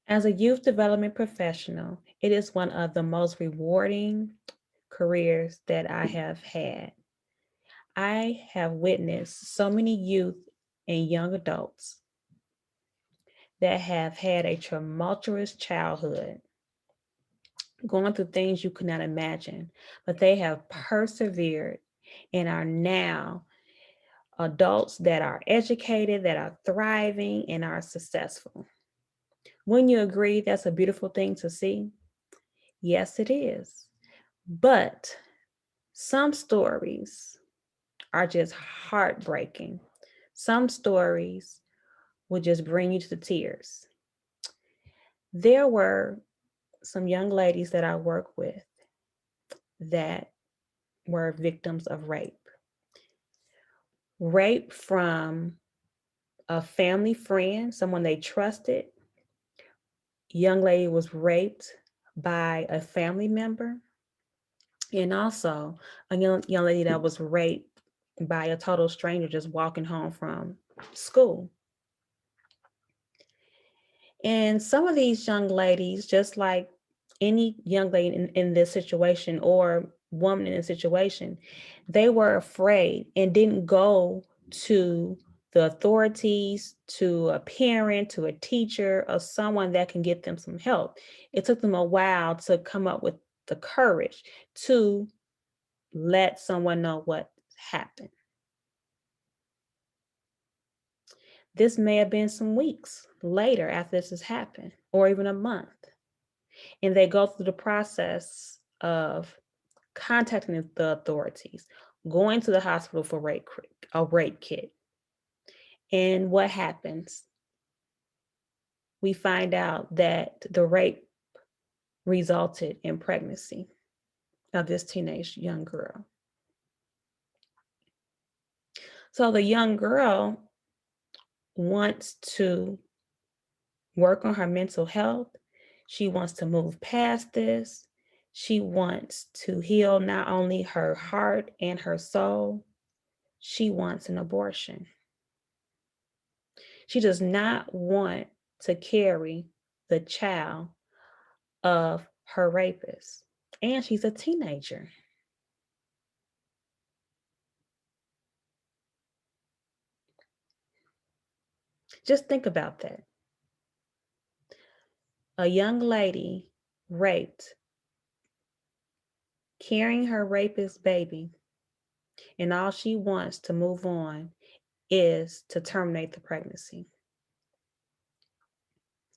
As a youth development professional, it is one of the most rewarding careers that I have had. I have witnessed so many youth and young adults that have had a tumultuous childhood, going through things you could not imagine, but they have persevered and are now adults that are educated, that are thriving, and are successful. Wouldn't you agree that's a beautiful thing to see? Yes, it is. But some stories are just heartbreaking. Some stories will just bring you to the tears. There were some young ladies that I work with that were victims of rape. Rape from a family friend, someone they trusted. Young lady was raped by a family member, and also a young lady that was raped by a total stranger just walking home from school. And some of these young ladies, just like any young lady in this situation or woman in this situation, they were afraid and didn't go to the authorities, to a parent, to a teacher, or someone that can get them some help. It took them a while to come up with the courage to let someone know what happened. This may have been some weeks later after this has happened, or even a month. And they go through the process of contacting the authorities, going to the hospital for a rape kit. And what happens? We find out that the rape resulted in pregnancy of this teenage young girl. So the young girl wants to work on her mental health. She wants to move past this. She wants to heal not only her heart and her soul, she wants an abortion. She does not want to carry the child of her rapist. And she's a teenager. Just think about that. A young lady raped, carrying her rapist baby, and all she wants to move on is to terminate the pregnancy.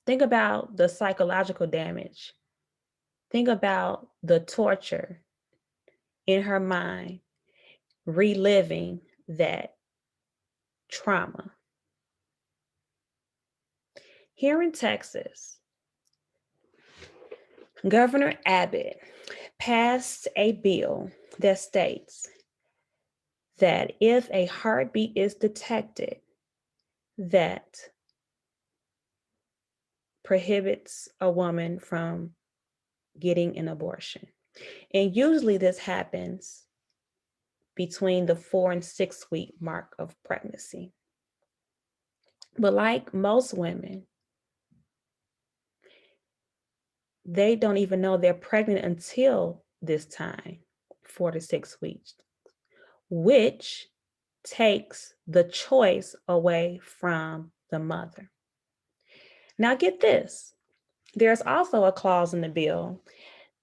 Think about the psychological damage. Think about the torture in her mind, reliving that trauma. Here in Texas, Governor Abbott passed a bill that states that if a heartbeat is detected, that prohibits a woman from getting an abortion. And usually this happens between the 4 and 6 week mark of pregnancy. But like most women, they don't even know they're pregnant until this time, 4 to 6 weeks, which takes the choice away from the mother. Now, get this, there's also a clause in the bill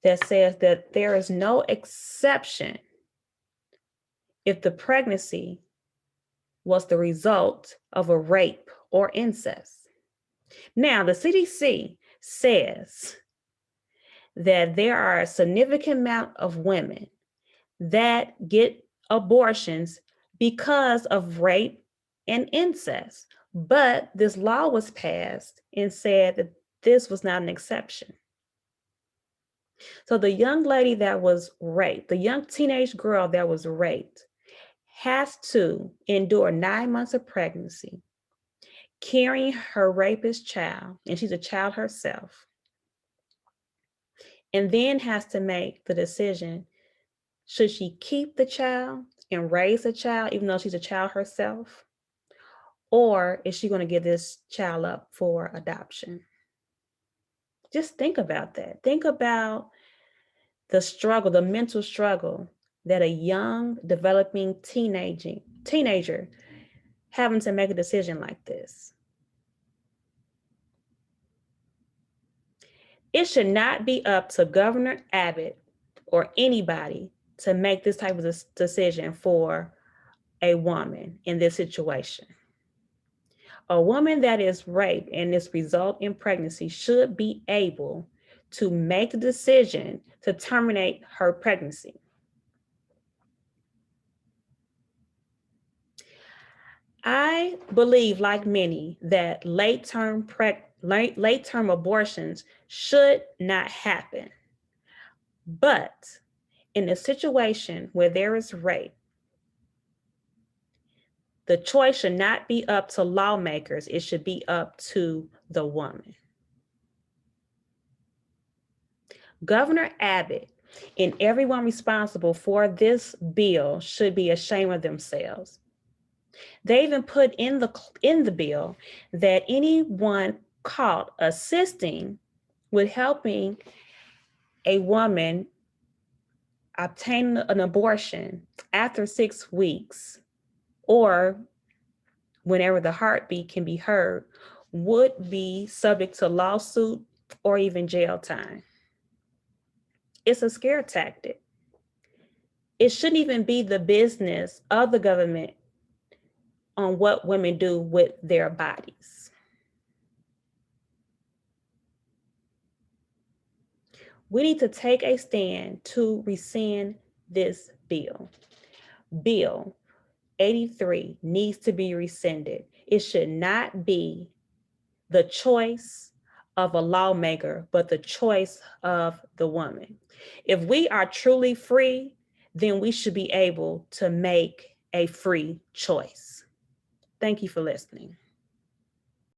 that says that there is no exception if the pregnancy was the result of a rape or incest. Now, the CDC says that there are a significant amount of women that get abortions because of rape and incest. But this law was passed and said that this was not an exception. So the young lady that was raped, the young teenage girl that was raped, has to endure 9 months of pregnancy, carrying her rapist child, and she's a child herself, and then has to make the decision, should she keep the child and raise the child, even though she's a child herself? Or is she going to give this child up for adoption? Just think about that. Think about the struggle, the mental struggle that a young, developing teenager having to make a decision like this. It should not be up to Governor Abbott or anybody to make this type of decision for a woman in this situation. A woman that is raped and this result in pregnancy should be able to make the decision to terminate her pregnancy. I believe, like many, that late-term abortions should not happen. But in a situation where there is rape, the choice should not be up to lawmakers. It should be up to the woman. Governor Abbott and everyone responsible for this bill should be ashamed of themselves. They even put in the bill that anyone caught assisting with helping a woman obtain an abortion after 6 weeks or whenever the heartbeat can be heard would be subject to lawsuit or even jail time. It's a scare tactic. It shouldn't even be the business of the government on what women do with their bodies. We need to take a stand to rescind this bill. Bill 83 needs to be rescinded. It should not be the choice of a lawmaker, but the choice of the woman. If we are truly free, then we should be able to make a free choice. Thank you for listening.